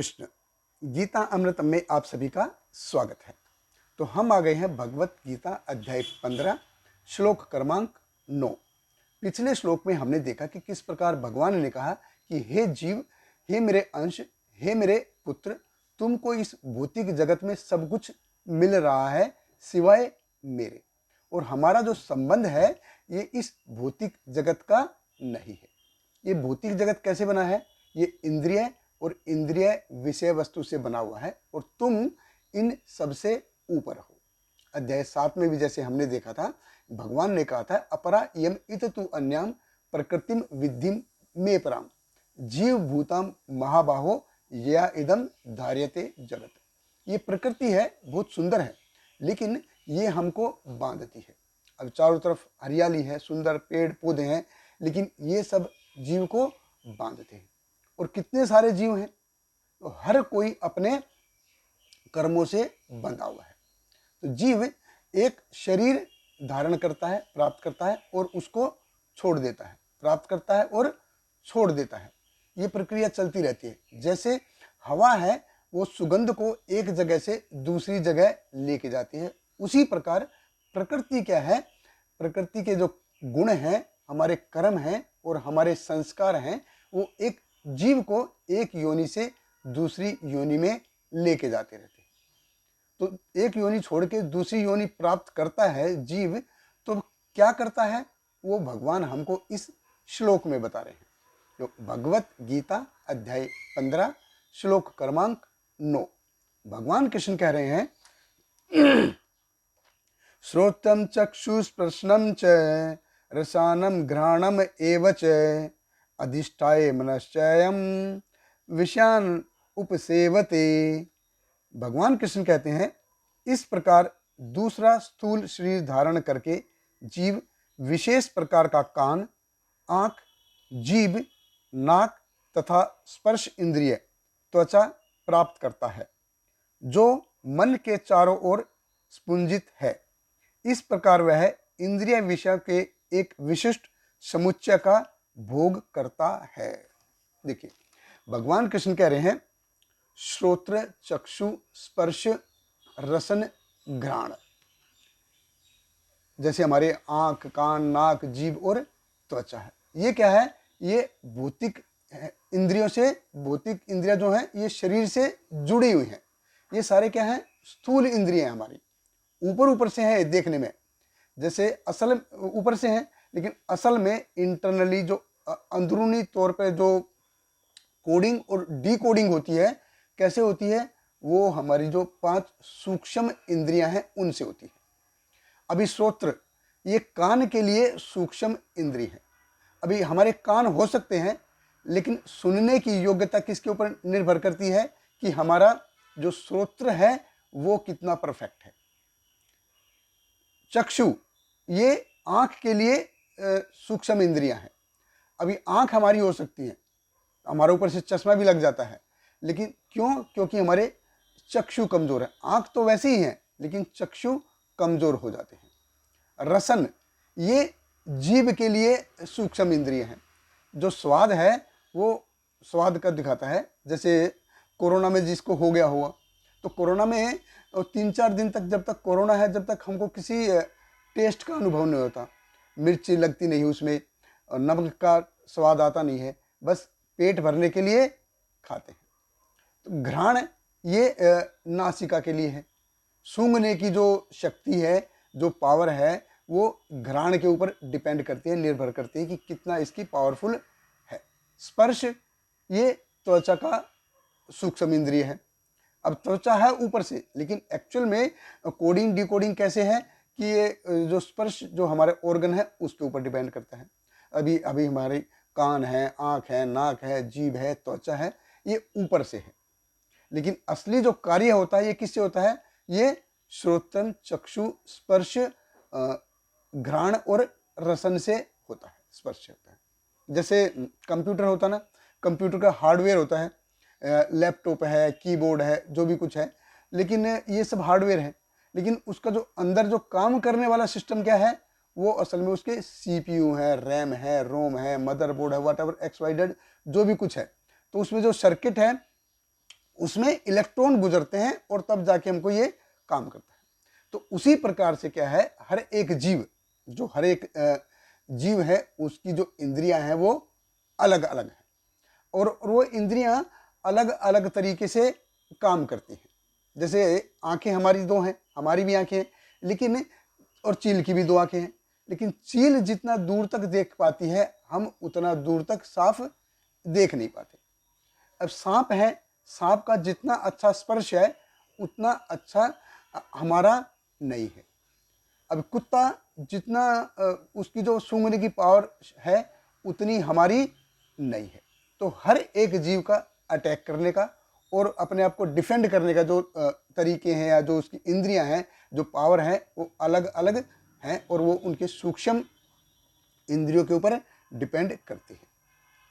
कृष्ण। गीता अमृत में आप सभी का स्वागत है। तो हम आ गए हैं भगवत गीता अध्याय 15 श्लोक क्रमांक 9। पिछले श्लोक में हमने देखा कि किस प्रकार भगवान ने कहा कि हे जीव, हे मेरे अंश, हे मेरे पुत्र, तुमको इस भौतिक जगत में सब कुछ मिल रहा है सिवाय मेरे, और हमारा जो संबंध है ये इस भौतिक जगत का नहीं है। ये भौतिक जगत कैसे बना है? ये इंद्रिय और इंद्रिय विषय वस्तु से बना हुआ है, और तुम इन सबसे ऊपर हो। अध्याय 7 में भी जैसे हमने देखा था, भगवान ने कहा था अपरा यम इत तु अन्याम प्रकृतिम विद्धिम मे पराम जीव भूताम महाबाहो या इदम धार्यते जगत। ये प्रकृति है, बहुत सुंदर है, लेकिन ये हमको बांधती है। अब चारों तरफ हरियाली है, सुंदर पेड़ पौधे हैं, लेकिन ये सब जीव को बांधते हैं। और कितने सारे जीव हैं, तो हर कोई अपने कर्मों से बंधा हुआ है। तो जीव एक शरीर धारण करता है, प्राप्त करता है, और उसको छोड़ देता है, प्राप्त करता है और छोड़ देता है। ये प्रक्रिया चलती रहती है। जैसे हवा है, वो सुगंध को एक जगह से दूसरी जगह लेके जाती है, उसी प्रकार प्रकृति क्या है? प्रकृति के जो गुण हैं, हमारे कर्म हैं और हमारे संस्कार हैं, वो एक जीव को एक योनि से दूसरी योनि में लेके जाते रहते हैं। तो एक योनि छोड़ के दूसरी योनि प्राप्त करता है जीव, तो क्या करता है वो भगवान हमको इस श्लोक में बता रहे हैं। जो भगवत गीता अध्याय 15 श्लोक क्रमांक 9, भगवान कृष्ण कह रहे हैं श्रोत्रम चक्षुस्पर्शनम च रसानम घ्राणम एव च अधिष्ठाय मनश्चयम विषयान उपसेवते। भगवान कृष्ण कहते हैं इस प्रकार दूसरा स्थूल शरीर धारण करके जीव विशेष प्रकार का कान, आंख, जीभ, नाक तथा स्पर्श इंद्रिय, त्वचा प्राप्त करता है, जो मन के चारों ओर स्पुंजित है। इस प्रकार वह इंद्रिय विषय के एक विशिष्ट समुच्चय का भोग करता है। देखिए, भगवान कृष्ण कह रहे हैं श्रोत्र चक्षु स्पर्श रसन घ्राण, जैसे हमारे आंख, कान, नाक, जीभ और त्वचा है। ये क्या है? ये भौतिक इंद्रियों से, भौतिक इंद्रियां जो हैं ये शरीर से जुड़ी हुई हैं। ये सारे क्या हैं? स्थूल इंद्रियां हमारी, ऊपर ऊपर से हैं देखने में, जैसे असल ऊपर से हैं, लेकिन असल में इंटरनली जो अंदरूनी तौर पे जो कोडिंग और डीकोडिंग होती है, कैसे होती है? वो हमारी जो 5 सूक्ष्म इंद्रियां हैं उनसे होती है। अभी श्रोत्र, ये कान के लिए सूक्ष्म इंद्रिय है। अभी हमारे कान हो सकते हैं, लेकिन सुनने की योग्यता किसके ऊपर निर्भर करती है? कि हमारा जो श्रोत्र है वो कितना परफेक्ट है। चक्षु, ये आंख के लिए सूक्ष्म इंद्रियां हैं। अभी आंख हमारी हो सकती है, हमारे ऊपर से चश्मा भी लग जाता है, लेकिन क्यों? क्योंकि हमारे चक्षु कमजोर है। आंख तो वैसे ही है, लेकिन चक्षु कमजोर हो जाते हैं। रसन, ये जीभ के लिए सूक्ष्म इंद्रिय है। जो स्वाद है वो स्वाद का दिखाता है। जैसे कोरोना में जिसको हो गया हुआ, तो कोरोना में 3-4 दिन तक, जब तक कोरोना है, जब तक हमको किसी टेस्ट का अनुभव नहीं होता, मिर्ची लगती नहीं उसमें, और नमक का स्वाद आता नहीं है, बस पेट भरने के लिए खाते हैं। तो घ्राण, ये नासिका के लिए है। सूंघने की जो शक्ति है, जो पावर है, वो घ्राण के ऊपर डिपेंड करती है, निर्भर करती है कि कितना इसकी पावरफुल है। स्पर्श, ये त्वचा का सूक्ष्म इंद्रिय है। अब त्वचा है ऊपर से, लेकिन एक्चुअल में कोडिंग डिकोडिंग कैसे है कि ये जो स्पर्श जो हमारे ऑर्गन है उसके ऊपर डिपेंड करता है। अभी अभी हमारे कान है, आंख है, नाक है, जीभ है, त्वचा है, ये ऊपर से है, लेकिन असली जो कार्य होता है ये किससे होता है? ये श्रोत्रम चक्षु स्पर्श घ्राण और रसन से होता है, स्पर्श होता है। जैसे कंप्यूटर होता है ना, कंप्यूटर का हार्डवेयर होता है, लैपटॉप है, कीबोर्ड है, जो भी कुछ है, लेकिन ये सब हार्डवेयर है, लेकिन उसका जो अंदर जो काम करने वाला सिस्टम क्या है? वो असल में उसके सीपीयू है, रैम है, रोम है, मदरबोर्ड है, व्हाटएवर XYZ जो भी कुछ है। तो उसमें जो सर्किट है उसमें इलेक्ट्रॉन गुजरते हैं और तब जाके हमको ये काम करता है। तो उसी प्रकार से क्या है, हर एक जीव, जो हर एक जीव है उसकी जो इंद्रियां हैं वो अलग अलग है और वो इंद्रियां अलग अलग तरीके से काम करती हैं। जैसे आंखें हमारी दो हैं, हमारी भी आंखें हैं, लेकिन और चील की भी दो आंखें हैं, लेकिन चील जितना दूर तक देख पाती है हम उतना दूर तक साफ देख नहीं पाते। अब सांप है, सांप का जितना अच्छा स्पर्श है उतना अच्छा हमारा नहीं है। अब कुत्ता जितना उसकी जो सूंघने की पावर है उतनी हमारी नहीं है। तो हर एक जीव का अटैक करने का और अपने आप को डिफेंड करने का जो तरीके हैं या जो उसकी इंद्रियां हैं, जो पावर है, वो अलग अलग हैं और वो उनके सूक्ष्म इंद्रियों के ऊपर डिपेंड करती है।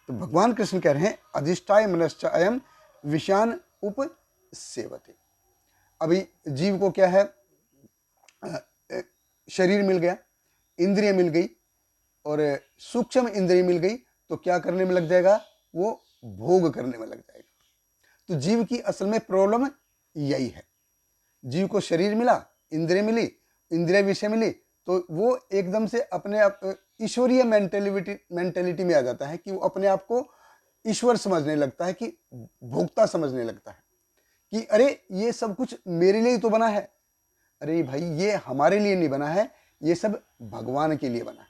तो भगवान कृष्ण कह रहे हैं अधिष्ठाय मनश्च अयम विषान उपसेवते। अभी जीव को क्या है, शरीर मिल गया, इंद्रिय मिल गई और सूक्ष्म इंद्रिय मिल गई, तो क्या करने में लग जाएगा, वो भोग करने में लग जाएगा। तो जीव की असल में प्रॉब्लम यही है। जीव को शरीर मिला, इंद्रिय मिली, इंद्रिय विषय मिली, तो वो एकदम से अपने आप ईश्वरीय मेंटेलिटी में आ जाता है कि वो अपने आप को ईश्वर समझने लगता है, कि भोक्ता समझने लगता है कि अरे ये सब कुछ मेरे लिए ही तो बना है। अरे भाई ये हमारे लिए नहीं बना है, ये सब भगवान के लिए बना है।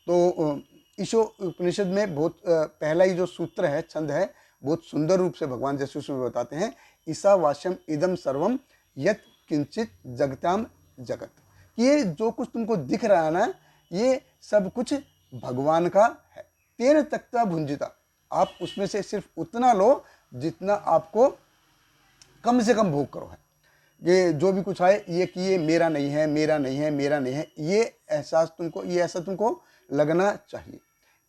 तो ईशो उपनिषद में बहुत पहला ही जो सूत्र है, छंद है, बहुत सुंदर रूप से भगवान यीशु उसमें बताते हैं, ईसा वाश्यम इदम सर्वम यत किंचित जगताम जगत। ये जो कुछ तुमको दिख रहा है ना, ये सब कुछ भगवान का है। तेन तख्ता भुंजिता, आप उसमें से सिर्फ उतना लो जितना आपको कम से कम भोग करो है। ये जो भी कुछ आए ये कि ये मेरा नहीं है, मेरा नहीं है, मेरा नहीं है, ये एहसास तुमको, ये ऐसा तुमको लगना चाहिए।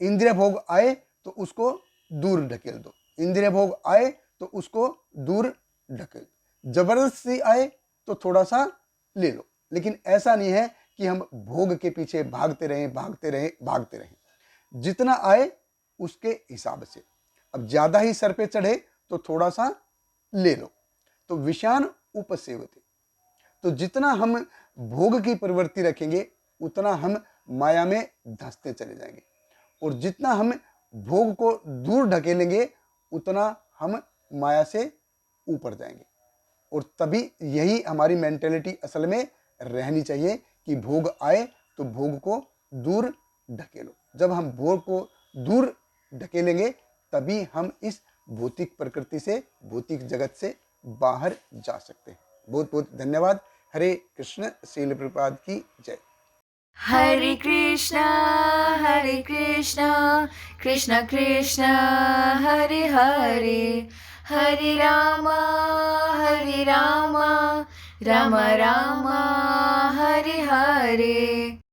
इंद्रिय भोग आए तो उसको दूर ढकेल दो, इंद्रिय भोग आए तो उसको दूर ढकेल, जबरदस्ती आए तो थोड़ा सा ले लो, लेकिन ऐसा नहीं है कि हम भोग के पीछे भागते रहें भागते रहें भागते रहें। जितना आए उसके हिसाब से। अब ज्यादा ही सर पे चढ़े तो थोड़ा सा ले लो। तो विषान उपसेवते, तो जितना हम भोग की प्रवृत्ति रखेंगे उतना हम माया में धंसते चले जाएंगे, और जितना हम भोग को दूर ढकेलेंगे उतना हम माया से ऊपर जाएंगे। और तभी यही हमारी मेंटेलिटी असल में रहनी चाहिए कि भोग आए तो भोग को दूर ढकेलो। जब हम भोग को दूर ढकेलेंगे तभी हम इस भौतिक प्रकृति से, भौतिक जगत से बाहर जा सकते हैं। बहुत बहुत धन्यवाद। हरे कृष्ण। श्रील प्रभुपाद की जय। हरे कृष्णा कृष्ण कृष्ण हरे हरे, हरे राम राम राम हरे हरे।